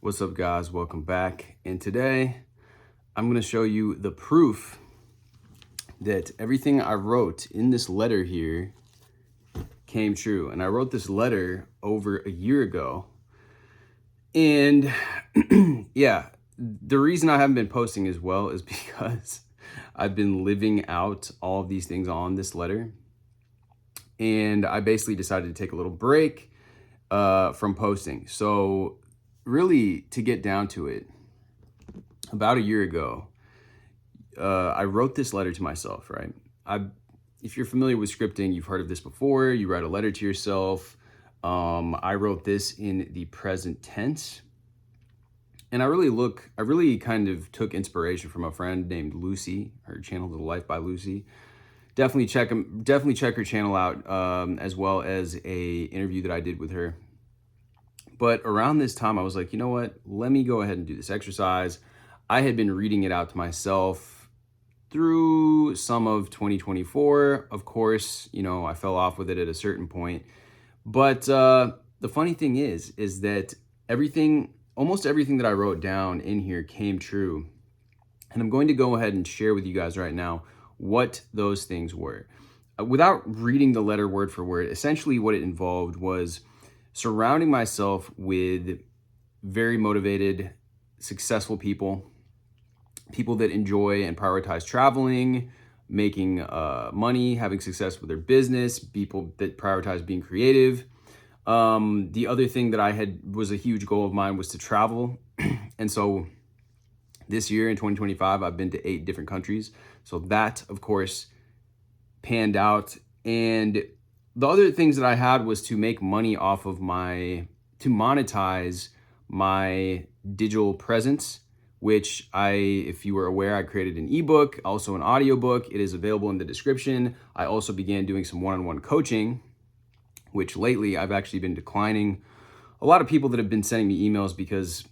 What's up, guys? Welcome back. And today I'm going to show you the proof that everything I wrote in this letter here came true. And I wrote this letter over a year ago. And yeah, the reason I haven't been posting as well is because I've been living out all of these things on this letter. And I basically decided to take a little break from posting. So really, to get down to it, about a year ago, I wrote this letter to myself, right? If you're familiar with scripting, you've heard of this before. You write a letter to yourself. I wrote this in the present tense. And I really kind of took inspiration from a friend named Lucy. Her channel is Life by Lucy. Definitely check her channel out, as well as a interview that I did with her. But around this time, I was like, you know what? Let me go ahead and do this exercise. I had been reading it out to myself through some of 2024. Of course, I fell off with it at a certain point. But the funny thing is that almost everything that I wrote down in here came true. And I'm going to go ahead and share with you guys right now what those things were. Without reading the letter word for word, essentially what it involved was surrounding myself with very motivated, successful people that enjoy and prioritize traveling, making money, having success with their business, people that prioritize being creative. The other thing that was a huge goal of mine was to travel. And so this year in 2025, I've been to 8 different countries. So that, of course, panned out. And the other things that I had was to make money off of to monetize my digital presence, which if you were aware, I created an ebook, also an audiobook. It is available in the description. I also began doing some one-on-one coaching, which lately I've actually been declining a lot of people that have been sending me emails because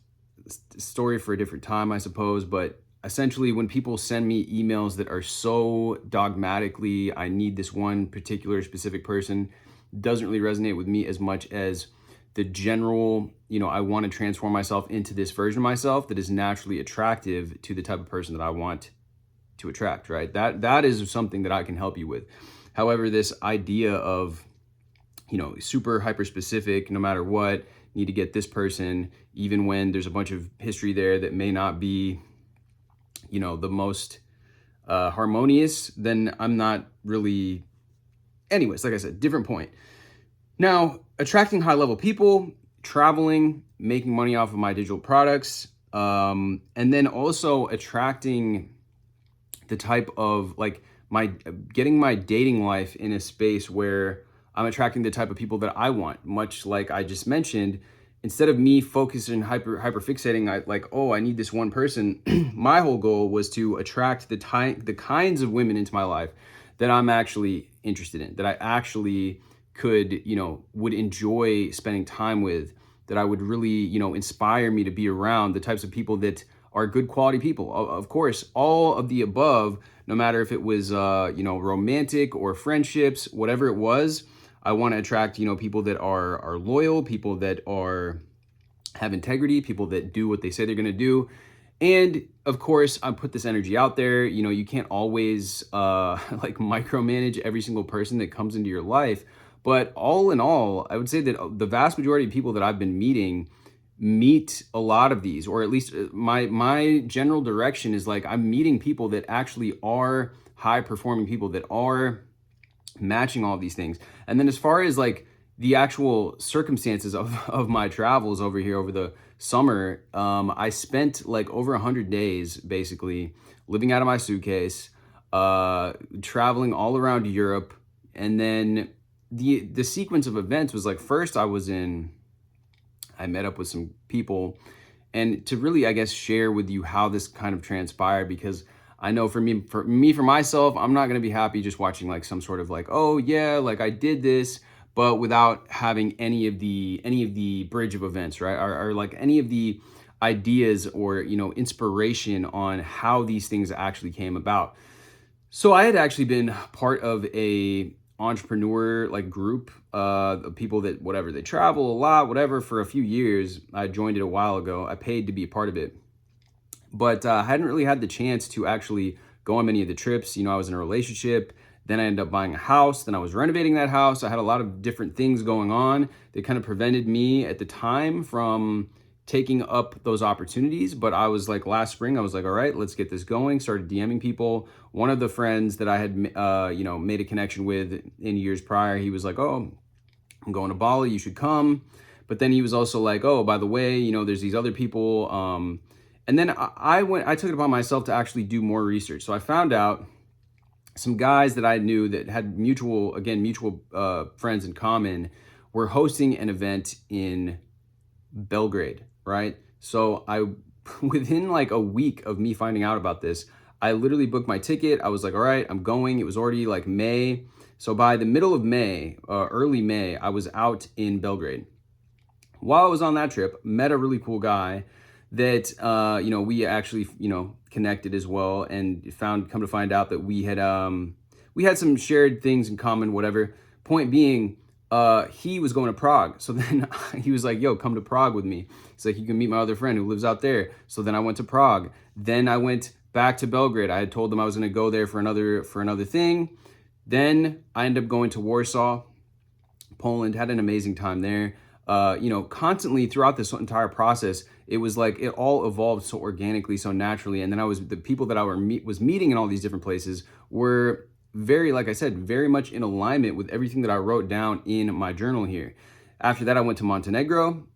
story for a different time, I suppose. But essentially, when people send me emails that are so dogmatically, I need this one particular specific person, doesn't really resonate with me as much as the general, I want to transform myself into this version of myself that is naturally attractive to the type of person that I want to attract, right? That is something that I can help you with. However, this idea of, super hyper specific, no matter what, need to get this person, even when there's a bunch of history there that may not be the most harmonious, then I'm not really. Anyways, like I said, different point. Now, attracting high-level people, traveling, making money off of my digital products, and then also attracting the type of getting my dating life in a space where I'm attracting the type of people that I want. Much like I just mentioned, instead of me focusing hyper fixating, I need this one person. My whole goal was to attract the kinds of women into my life that I'm actually interested in, that I actually could, would enjoy spending time with, that I would really, inspire me to be around, the types of people that are good quality people. Of course, all of the above, no matter if it was, romantic or friendships, whatever it was, I want to attract, people that are loyal, people that have integrity, people that do what they say they're going to do. And of course, I put this energy out there. You can't always micromanage every single person that comes into your life. But all in all, I would say that the vast majority of people that I've been meet a lot of these, or at least my general direction is I'm meeting people that actually are high performing people that are matching all of these things. And then as far as the actual circumstances of my travels over here over the summer, I spent over 100 days basically living out of my suitcase, traveling all around Europe. And then the sequence of events was first I met up with some people, and to really, I guess, share with you how this kind of transpired, because I know for myself, I'm not going to be happy just watching some sort of oh yeah, I did this, but without having any of the bridge of events, right? Or any of the ideas or, inspiration on how these things actually came about. So I had actually been part of a entrepreneur like group of people that whatever, they travel a lot, whatever, for a few years. I joined it a while ago. I paid to be a part of it, but I hadn't really had the chance to actually go on many of the trips. You know, I was in a relationship, then I ended up buying a house, then I was renovating that house. I had a lot of different things going on that kind of prevented me at the time from taking up those opportunities. But I was like, last spring, I was like, all right, let's get this going. Started DMing people. One of the friends that I had, made a connection with in years prior, he was like, oh, I'm going to Bali, you should come. But then he was also like, oh, by the way, you know, there's these other people. And then I took it upon myself to actually do more research. So I found out some guys that I knew that had mutual friends in common were hosting an event in Belgrade, right? So within like a week of me finding out about this, I literally booked my ticket. I was like, all right, I'm going. It was already like May. So by the middle of May, early May, I was out in Belgrade. While I was on that trip, met a really cool guy that, we actually, connected as well, and come to find out that we had some shared things in common, whatever. Point being, he was going to Prague. So then he was like, yo, come to Prague with me. He's like, you can meet my other friend who lives out there. So then I went to Prague. Then I went back to Belgrade. I had told them I was going to go there for another thing. Then I ended up going to Warsaw, Poland, had an amazing time there. Constantly throughout this entire process, it was like it all evolved so organically, so naturally. And then the people that I was meeting in all these different places were very, like I said, very much in alignment with everything that I wrote down in my journal here. After that, I went to Montenegro,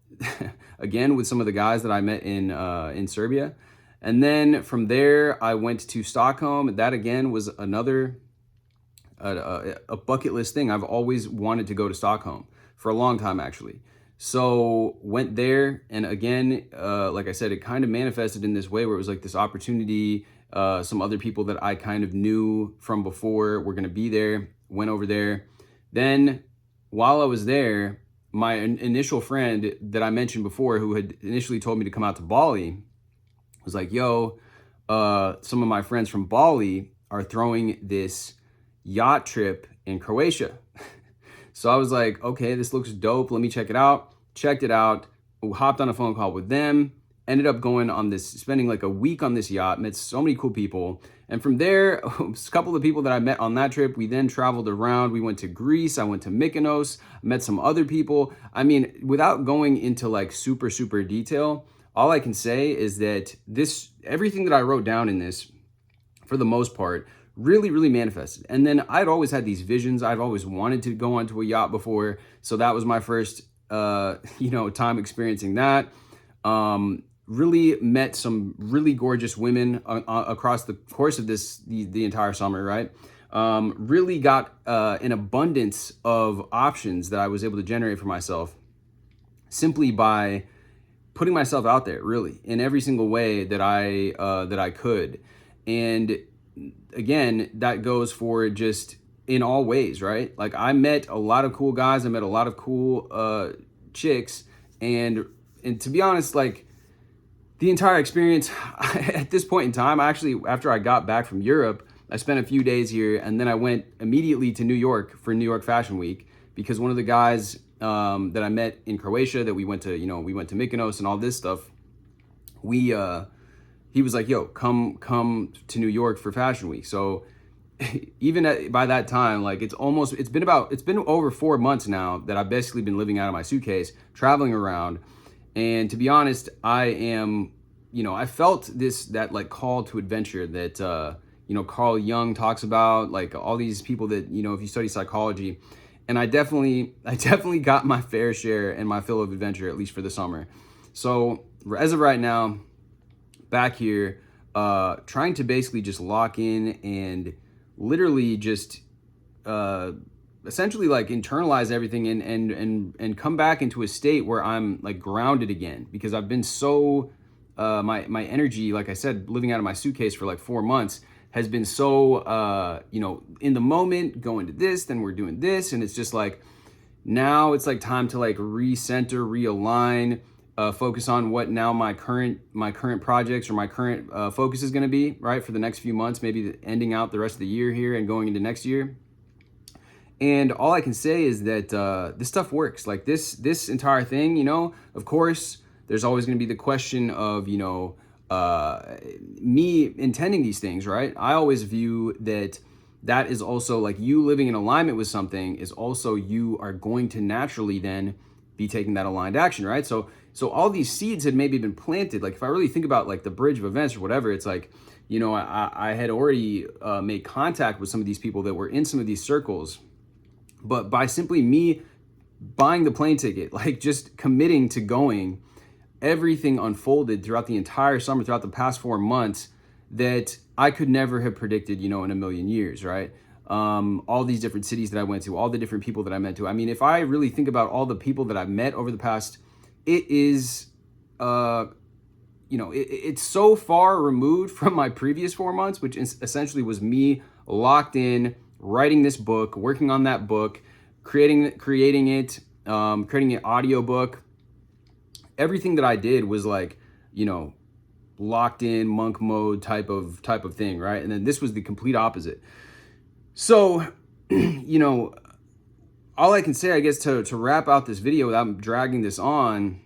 again with some of the guys that I met in Serbia. And then from there, I went to Stockholm. That again was another a bucket list thing. I've always wanted to go to Stockholm for a long time, actually. So went there, and again, like I said, it kind of manifested in this way where it was like this opportunity. Some other people that I kind of knew from before were going to be there, went over there. Then while I was there, my initial friend that I mentioned before, who had initially told me to come out to Bali, was like, yo, some of my friends from Bali are throwing this yacht trip in Croatia. So I was like, okay, this looks dope. Let me check it out. Checked it out. Hopped on a phone call with them. Ended up spending like a week on this yacht. Met so many cool people. And from there, a couple of the people that I met on that trip, we then traveled around. We went to Greece. I went to Mykonos. Met some other people. I mean, without going into like super, super detail, all I can say is that everything that I wrote down in this, for the most part, really, really manifested. And then I'd always had these visions. I've always wanted to go onto a yacht before. So that was my first, time experiencing that. Really met some really gorgeous women across the course of the entire summer, right? Really got an abundance of options that I was able to generate for myself simply by putting myself out there, really, in every single way that I could. And again, that goes for just in all ways, right? Like I met a lot of cool guys. I met a lot of cool chicks. And to be honest, like the entire experience at this point in time, after I got back from Europe, I spent a few days here, and then I went immediately to New York for New York Fashion Week, because one of the guys that I met in Croatia that we went to Mykonos and all this stuff, he was like, yo, come to New York for Fashion Week. So even by that time, like it's been over 4 months now that I've basically been living out of my suitcase, traveling around. And to be honest, I felt that like call to adventure that, Carl Jung talks about, like all these people that, if you study psychology. And I definitely got my fair share and my fill of adventure, at least for the summer. So as of right now, back here, trying to basically just lock in and literally just essentially like internalize everything and come back into a state where I'm like grounded again, because I've been so my energy, like I said, living out of my suitcase for like 4 months has been so in the moment, going to this, then we're doing this, and it's just like now it's like time to like recenter, realign, focus on what now my current projects or my current focus is going to be, right, for the next few months, maybe ending out the rest of the year here and going into next year. And all I can say is that this stuff works. Like this entire thing, you know, of course, there's always going to be the question of, you know, me intending these things, right? I always view that is also like you living in alignment with something is also you are going to naturally then be taking that aligned action, right? So all these seeds had maybe been planted. Like if I really think about like the bridge of events or whatever, it's like, you know, I had already made contact with some of these people that were in some of these circles. But by simply me buying the plane ticket, like just committing to going, everything unfolded throughout the entire summer, throughout the past 4 months that I could never have predicted, you know, in a million years, right? All these different cities that I went to, all the different people that I met to. I mean, if I really think about all the people that I've met over the past, it is, you know, it's so far removed from my previous 4 months, which essentially was me locked in, writing this book, working on that book, creating it, creating an audiobook. Everything that I did was like, you know, locked in monk mode type of thing, right? And then this was the complete opposite. So, you know, all I can say, I guess, to wrap out this video without dragging this on,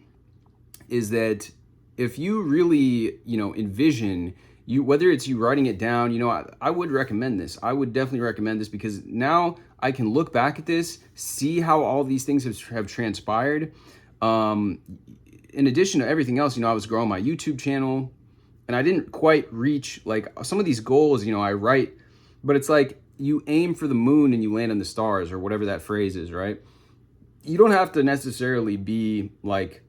is that if you really, you know, envision you, whether it's you writing it down, you know, I would recommend this. I would definitely recommend this because now I can look back at this, see how all these things have transpired. In addition to everything else, you know, I was growing my YouTube channel and I didn't quite reach like some of these goals, you know, I write, but it's like you aim for the moon and you land on the stars or whatever that phrase is, right? You don't have to necessarily be like,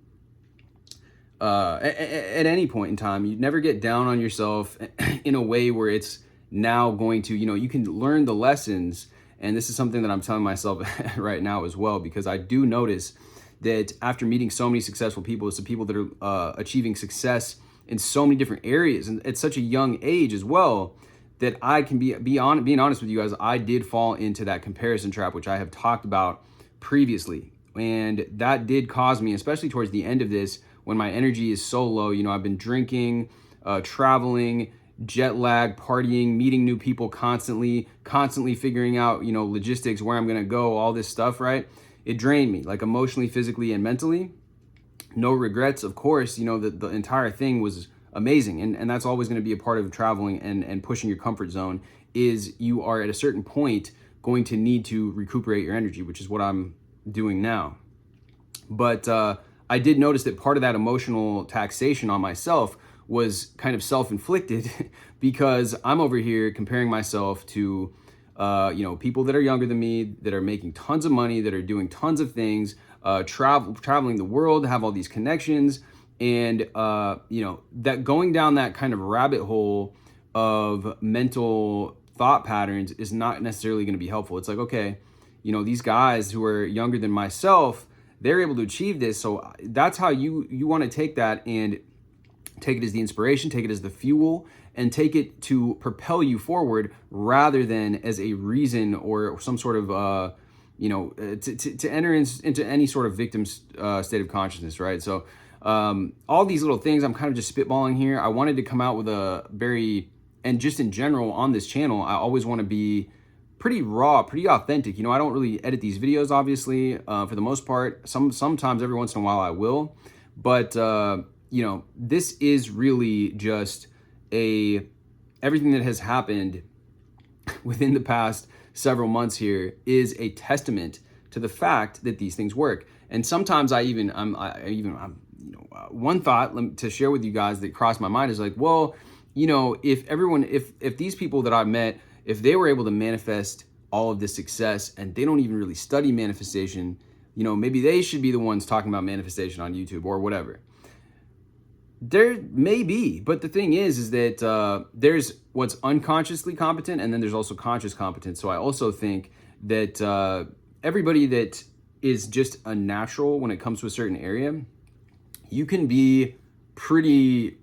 at any point in time, you never get down on yourself in a way where it's now going to, you know, you can learn the lessons. And this is something that I'm telling myself right now as well, because I do notice that after meeting so many successful people, some people that are achieving success in so many different areas and at such a young age as well, that I can being honest with you guys, I did fall into that comparison trap, which I have talked about previously. And that did cause me, especially towards the end of this, when my energy is so low, you know, I've been drinking, traveling, jet lag, partying, meeting new people constantly figuring out, you know, logistics, where I'm going to go, all this stuff, right? It drained me, like emotionally, physically, and mentally. No regrets, of course, you know, the entire thing was amazing. And that's always going to be a part of traveling and pushing your comfort zone, is you are at a certain point going to need to recuperate your energy, which is what I'm doing now. But I did notice that part of that emotional taxation on myself was kind of self-inflicted because I'm over here comparing myself to, you know, people that are younger than me, that are making tons of money, that are doing tons of things, traveling the world, have all these connections. And, you know, that going down that kind of rabbit hole of mental thought patterns is not necessarily going to be helpful. It's like, okay, you know, these guys who are younger than myself, they're able to achieve this. So that's how you want to take that and take it as the inspiration, take it as the fuel, and take it to propel you forward rather than as a reason or some sort of, you know, to enter into any sort of victim state of consciousness, right? So all these little things, I'm kind of just spitballing here. I wanted to come out with a very, and just in general on this channel, I always want to be pretty raw, pretty authentic. You know, I don't really edit these videos, obviously, for the most part. Sometimes every once in a while I will, but you know, this is really just everything that has happened within the past several months here is a testament to the fact that these things work. And sometimes I'm you know, one thought to share with you guys that crossed my mind is like, well, you know, if these people that I've met, if they were able to manifest all of this success and they don't even really study manifestation, you know, maybe they should be the ones talking about manifestation on YouTube or whatever. There may be, but the thing is that there's what's unconsciously competent and then there's also conscious competence. So I also think that everybody that is just a natural when it comes to a certain area, you can be pretty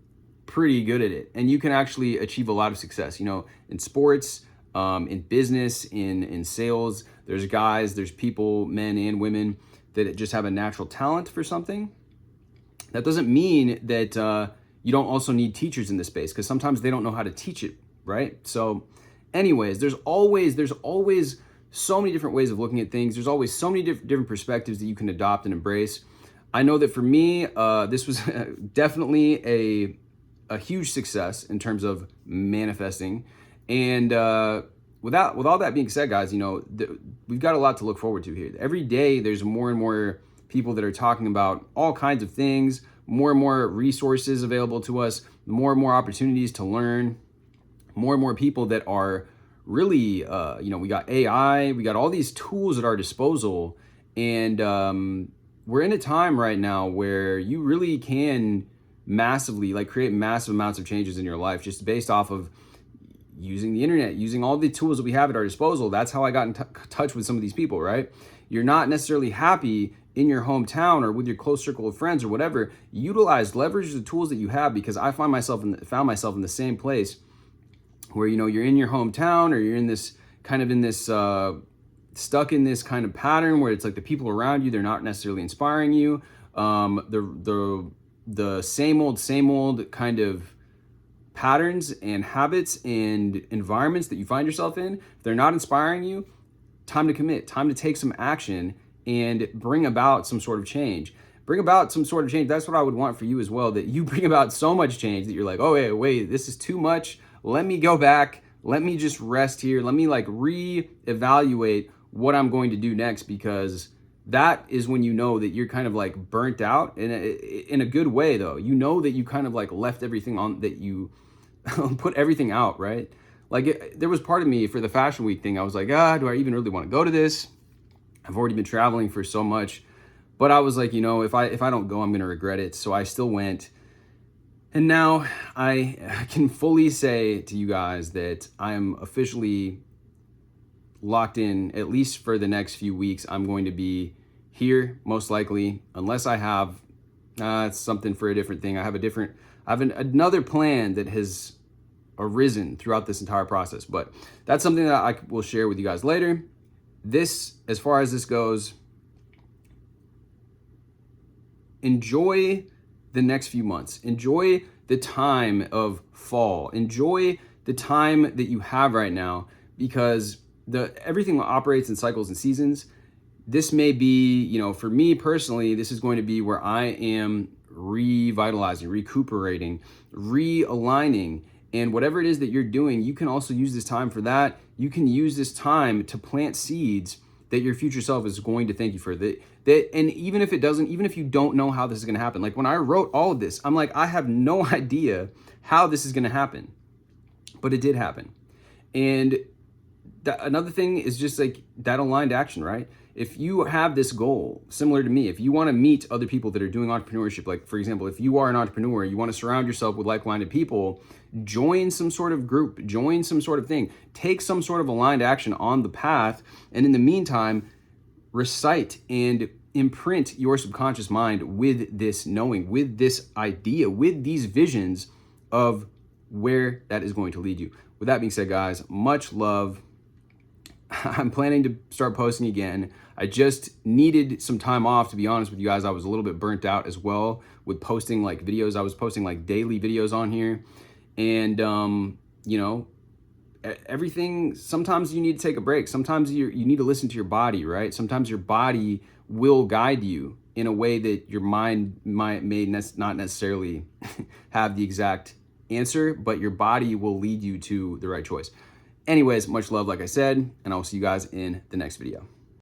good at it and you can actually achieve a lot of success, you know, in sports, in business, in sales. There's people, men and women, that just have a natural talent for something. That doesn't mean that you don't also need teachers in this space, because sometimes they don't know how to teach it, right? So anyways, there's always so many different ways of looking at things. There's always so many different perspectives that you can adopt and embrace. I know that for me, this was definitely a huge success in terms of manifesting. And with all that being said, guys, we've got a lot to look forward to here. Every day, there's more and more people that are talking about all kinds of things, more and more resources available to us, more and more opportunities to learn, more and more people that are really, we got AI, we got all these tools at our disposal. And we're in a time right now where you really can massively create massive amounts of changes in your life just based off of using the internet, using all the tools that we have at our disposal. That's how I got in touch with some of these people, right? You're not necessarily happy in your hometown or with your close circle of friends or whatever. Leverage the tools that you have, because I found myself in the same place where, you're in your hometown, or you're in this stuck in this kind of pattern where it's like the people around you, they're not necessarily inspiring you. The same old kind of patterns and habits and environments that you find yourself in, if they're not inspiring you, time to commit, time to take some action and bring about some sort of change. That's what I would want for you as well, that you bring about so much change that you're like, oh, wait, this is too much. Let me go back. Let me just rest here. Let me reevaluate what I'm going to do next, because that is when you know that you're kind of burnt out in a good way, though. You know that you kind of left everything on, that you put everything out, right? There was part of me for the Fashion Week thing. I was like, do I even really want to go to this? I've already been traveling for so much. But I was like, if I don't go, I'm going to regret it. So I still went. And now I can fully say to you guys that I am officially locked in, at least for the next few weeks. I'm going to be here, most likely, unless I have it's something for a different thing. I have another plan that has arisen throughout this entire process, but that's something that I will share with you guys later. As far as this goes, enjoy the next few months. Enjoy the time of fall. Enjoy the time that you have right now, because everything operates in cycles and seasons. This may be, for me personally, this is going to be where I am revitalizing, recuperating, realigning. And whatever it is that you're doing, you can also use this time for that. You can use this time to plant seeds that your future self is going to thank you for. And even if you don't know how this is going to happen, when I wrote all of this, I'm like, I have no idea how this is going to happen, but it did happen. And another thing is just that aligned action, right? If you have this goal, similar to me, if you want to meet other people that are doing entrepreneurship, for example, if you are an entrepreneur, you want to surround yourself with like-minded people, join some sort of group, join some sort of thing, take some sort of aligned action on the path. And in the meantime, recite and imprint your subconscious mind with this knowing, with this idea, with these visions of where that is going to lead you. With that being said, guys, much love. I'm planning to start posting again. I just needed some time off, to be honest with you guys. I was a little bit burnt out as well with posting videos. I was posting daily videos on here. And, everything, sometimes you need to take a break. Sometimes you need to listen to your body, right? Sometimes your body will guide you in a way that your mind may not necessarily have the exact answer, but your body will lead you to the right choice. Anyways, much love, like I said, and I'll see you guys in the next video.